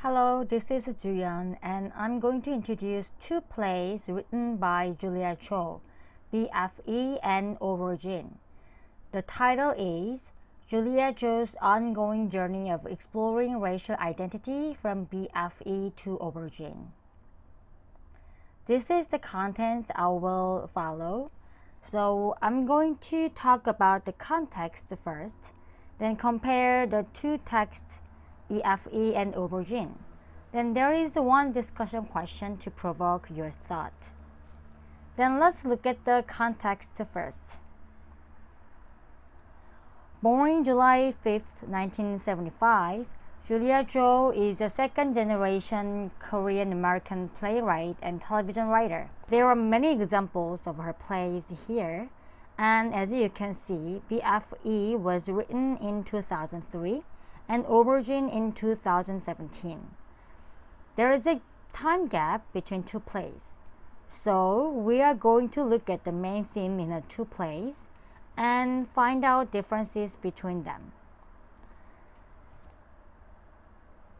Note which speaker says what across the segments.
Speaker 1: Hello, this is Julian, and I'm going to introduce two plays written by Julia Cho, BFE and Aubergine. The title is Julia Cho's ongoing journey of exploring racial identity from BFE to Aubergine. This is the content I will follow. So I'm going to talk about the context first, then compare the two texts BFE and Aubergine. Then there is one discussion question to provoke your thought. Then let's look at the context first. Born July 5, 1975, Julia Cho is a second-generation Korean-American playwright and television writer. There are many examples of her plays here, and as you can see, BFE was written in 2003 and Aubergine in 2017. There is a time gap between two plays, so we are going to look at the main theme in the two plays and find out differences between them.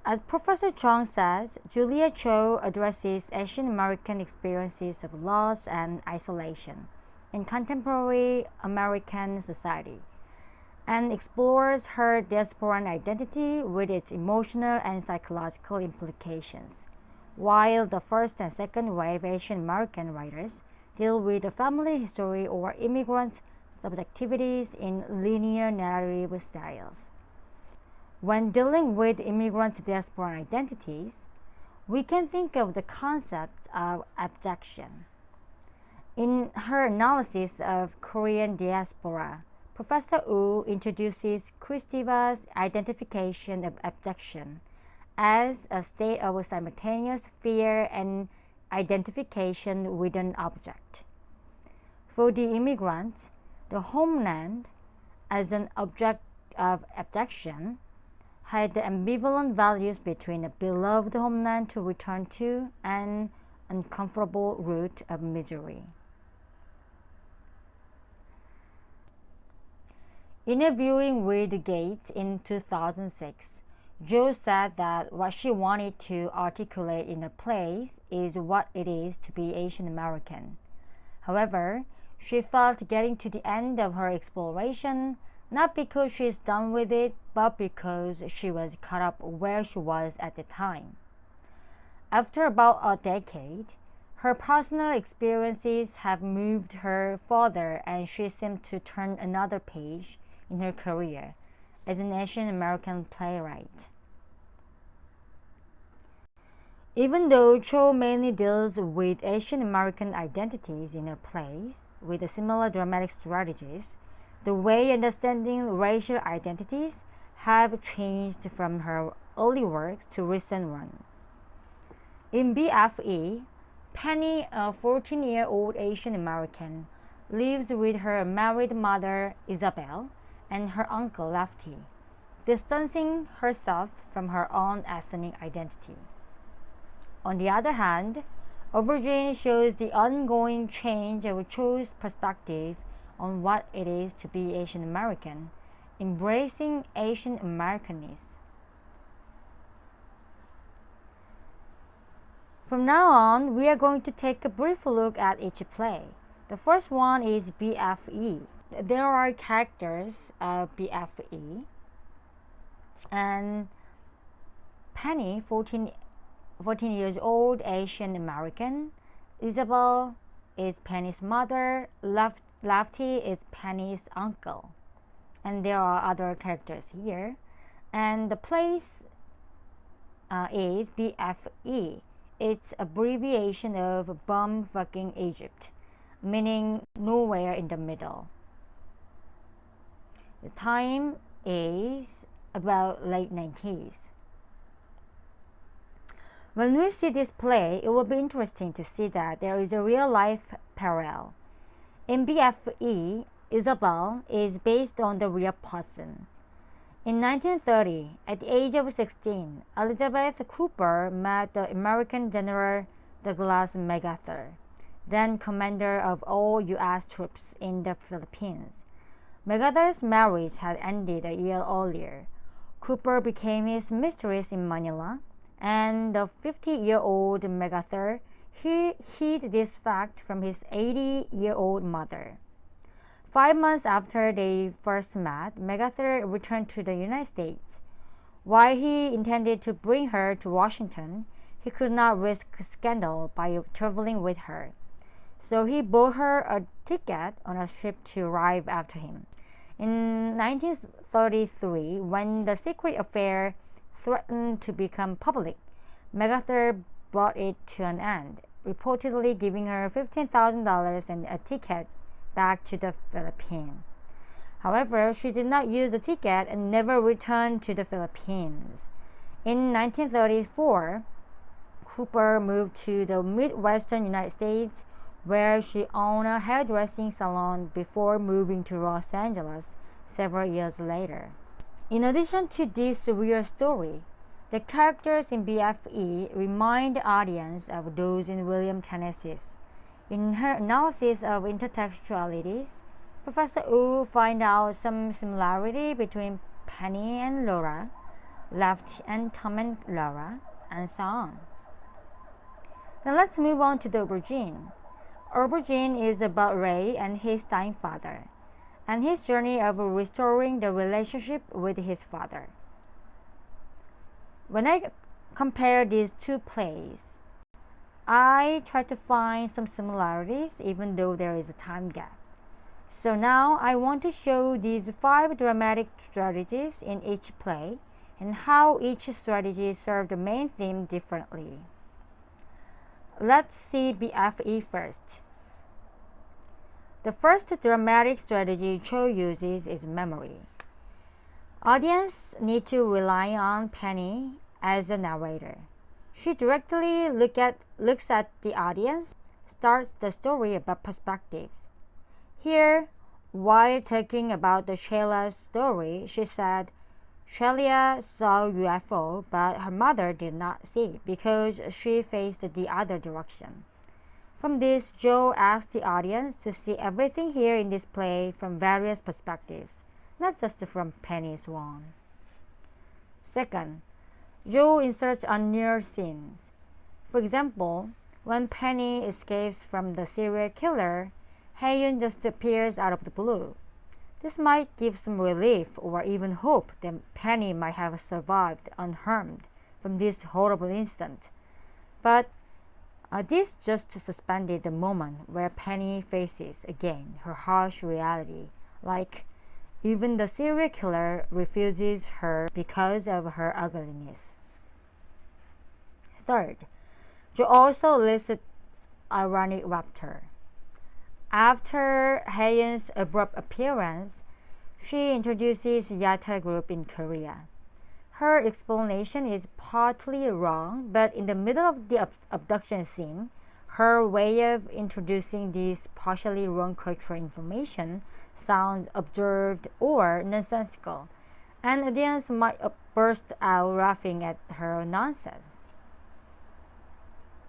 Speaker 1: As Professor Chung says, Julia Cho addresses Asian American experiences of loss and isolation in contemporary American society and explores her diasporan identity with its emotional and psychological implications, while the first and second wave Asian American writers deal with the family history or immigrants' subjectivities in linear narrative styles. When dealing with immigrants' diasporan identities, we can think of the concept of abjection. In her analysis of Korean diaspora, Professor Wu introduces Kristiva's identification of abjection as a state of simultaneous fear and identification with an object. For the immigrant, the homeland, as an object of abjection, had the ambivalent values between a beloved homeland to return to and an uncomfortable root of misery. Interviewing with Gates in 2006, Jo said that what she wanted to articulate in her plays is what it is to be Asian American. However, she felt getting to the end of her exploration not because she is done with it, but because she was caught up where she was at the time. After about a decade, her personal experiences have moved her further, and she seemed to turn another page in her career as an Asian American playwright. Even though Cho mainly deals with Asian American identities in her plays with similar dramatic strategies, the way understanding racial identities have changed from her early works to recent ones. In BFE, Penny, a 14-year-old Asian American, lives with her married mother, Isabel, and her uncle, Lefty, distancing herself from her own ethnic identity. On the other hand, Aubergine shows the ongoing change of Cho's perspective on what it is to be Asian American, embracing Asian Americanness. From now on, we are going to take a brief look at each play. The first one is BFE. There are characters of BFE, and Penny, 14 years old Asian American. Isabel is Penny's mother. Lefty is Penny's uncle, and there are other characters here. And the place is BFE. It's abbreviation of bum-fucking Egypt, meaning nowhere in the middle. The time is about late 90s. When we see this play, it will be interesting to see that there is a real-life parallel. In BFE, Isabel is based on the real person. In 1930, at the age of 16, Elizabeth Cooper met the American General Douglas MacArthur, then commander of all U.S. troops in the Philippines. MacArthur's marriage had ended a year earlier. Cooper became his mistress in Manila, and the 50-year-old MacArthur he hid this fact from his 80-year-old mother. 5 months after they first met, MacArthur returned to the United States. While he intended to bring her to Washington, he could not risk scandal by traveling with her. So he bought her a ticket on a ship to arrive after him. In 1933, when the secret affair threatened to become public, MacArthur brought it to an end, reportedly giving her $15,000 and a ticket back to the Philippines. However, she did not use the ticket and never returned to the Philippines. In 1934, Cooper moved to the Midwestern United States, where she owned a hairdressing salon before moving to Los Angeles several years later. In addition to this real story, the characters in BFE remind the audience of those in William Kennedy's. In her analysis of intertextualities, Professor Wu finds out some similarity between Penny and Laura, Lefty and Tom and Laura, and so on. Now let's move on to the Aubergine. Aubergine is about Ray and his dying father, and his journey of restoring the relationship with his father. When I compare these two plays, I try to find some similarities even though there is a time gap. So now I want to show these 5 dramatic strategies in each play and how each strategy served the main theme differently. Let's see BFE first. The first dramatic strategy Cho uses is memory. Audience need to rely on Penny as a narrator. She directly looks at the audience, starts the story about perspectives. Here, while talking about the Sheila's story, she said Sheila saw UFO, but her mother did not see because she faced the other direction. From this, Joe asked the audience to see everything here in this play from various perspectives, not just from Penny's one. Second, Joe inserts unknown scenes. For example, when Penny escapes from the serial killer, Hae-yun just appears out of the blue. This might give some relief or even hope that Penny might have survived unharmed from this horrible incident. But this just suspended the moment where Penny faces again her harsh reality, like even the serial killer refuses her because of her ugliness. Third, Joe also elicits ironic rapture. After Hae-yun's abrupt appearance, she introduces Yata group in Korea. Her explanation is partly wrong, but in the middle of the abduction scene, her way of introducing this partially wrong cultural information sounds absurd or nonsensical, and audience might burst out laughing at her nonsense.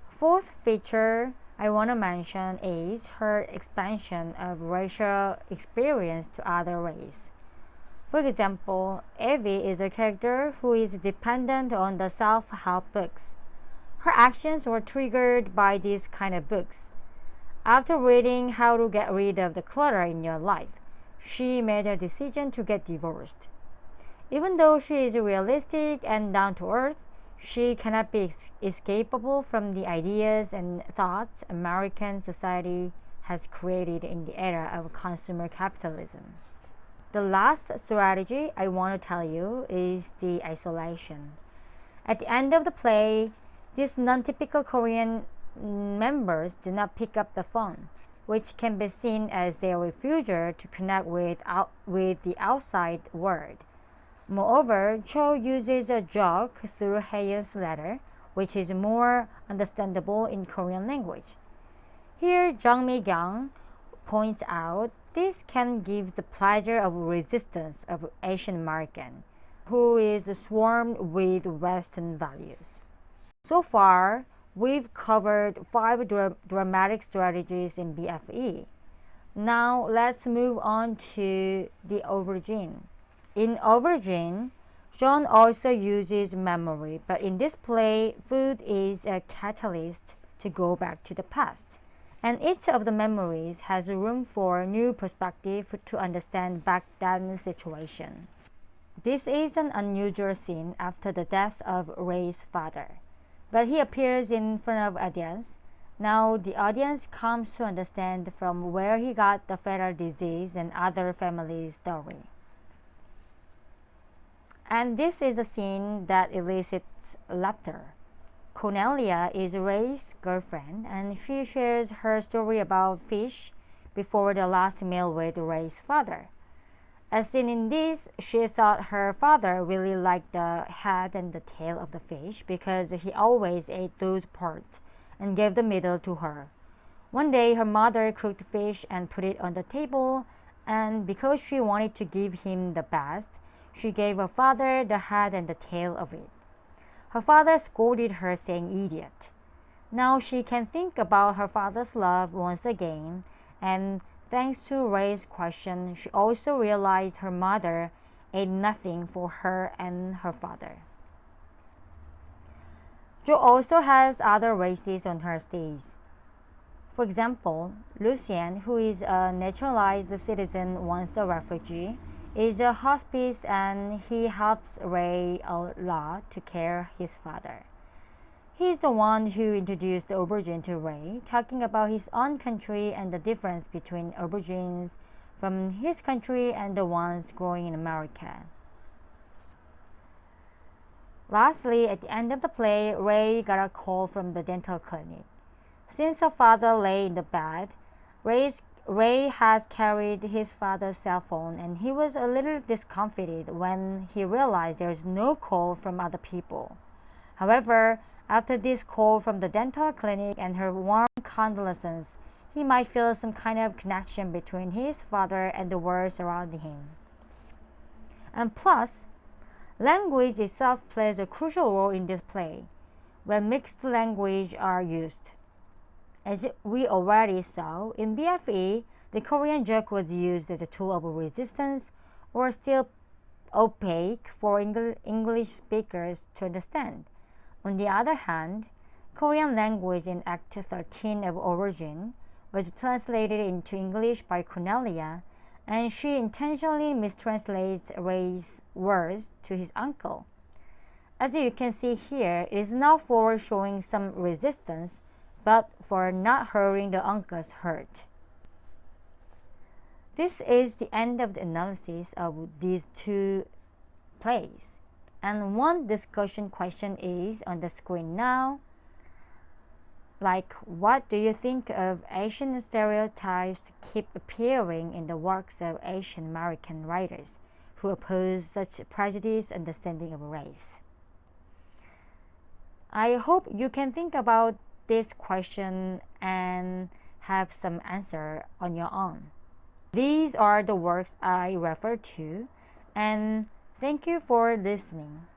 Speaker 1: Fourth feature I want to mention is her expansion of racial experience to other races. For example, Evie is a character who is dependent on the self-help books. Her actions were triggered by these kind of books. After reading How to Get Rid of the Clutter in Your Life, she made a decision to get divorced. Even though she is realistic and down to earth, she cannot be escapable from the ideas and thoughts American society has created in the era of consumer capitalism. The last strategy I want to tell you is the isolation. At the end of the play, these non-typical Korean members do not pick up the phone, which can be seen as their refusal to connect with the outside world. Moreover, Cho uses a joke through Hae-yun's letter, which is more understandable in Korean language. Here, Jung Mi-kyung points out this can give the pleasure of resistance of Asian American, who is swarmed with Western values. So far, we've covered 5 dramatic strategies in BFE. Now, let's move on to the Aubergine. In Aubergine, John also uses memory, but in this play, food is a catalyst to go back to the past. And each of the memories has room for new perspective to understand back then situation. This is an unusual scene after the death of Ray's father, but he appears in front of audience. Now the audience comes to understand from where he got the fatal disease and other family story. And this is a scene that elicits laughter. Cornelia is Ray's girlfriend, and she shares her story about fish before the last meal with Ray's father. As seen in this, she thought her father really liked the head and the tail of the fish because he always ate those parts and gave the middle to her. One day, her mother cooked fish and put it on the table, and because she wanted to give him the best, she gave her father the head and the tail of it. Her father scolded her, saying, "Idiot." Now she can think about her father's love once again, and thanks to Ray's question, she also realized her mother ate nothing for her and her father. Jo also has other races on her stage. For example, Lucien, who is a naturalized citizen once a refugee, is a hospice and he helps Ray a lot to care his father. He's the one who introduced the aubergine to Ray, talking about his own country and the difference between aubergines from his country and the ones growing in America. Lastly, at the end of the play, Ray got a call from the dental clinic. Since her father lay in the bed, Ray has carried his father's cell phone, and he was a little discomfited when he realized there is no call from other people. However, after this call from the dental clinic and her warm condolences, he might feel some kind of connection between his father and the world surrounding him. And plus, language itself plays a crucial role in this play when mixed language are used. As we already saw, in BFE, the Korean joke was used as a tool of resistance or still opaque for English speakers to understand. On the other hand, Korean language in Act 13 of Aubergine was translated into English by Cornelia, and she intentionally mistranslates Ray's words to his uncle. As you can see here, it is not for showing some resistance, but for not hurting the uncle's hurt. This is the end of the analysis of these two plays. And one discussion question is on the screen now. Like, what do you think of Asian stereotypes keep appearing in the works of Asian American writers who oppose such prejudiced understanding of race? I hope you can think about this question and have some answer on your own. These are the works I refer to, and thank you for listening.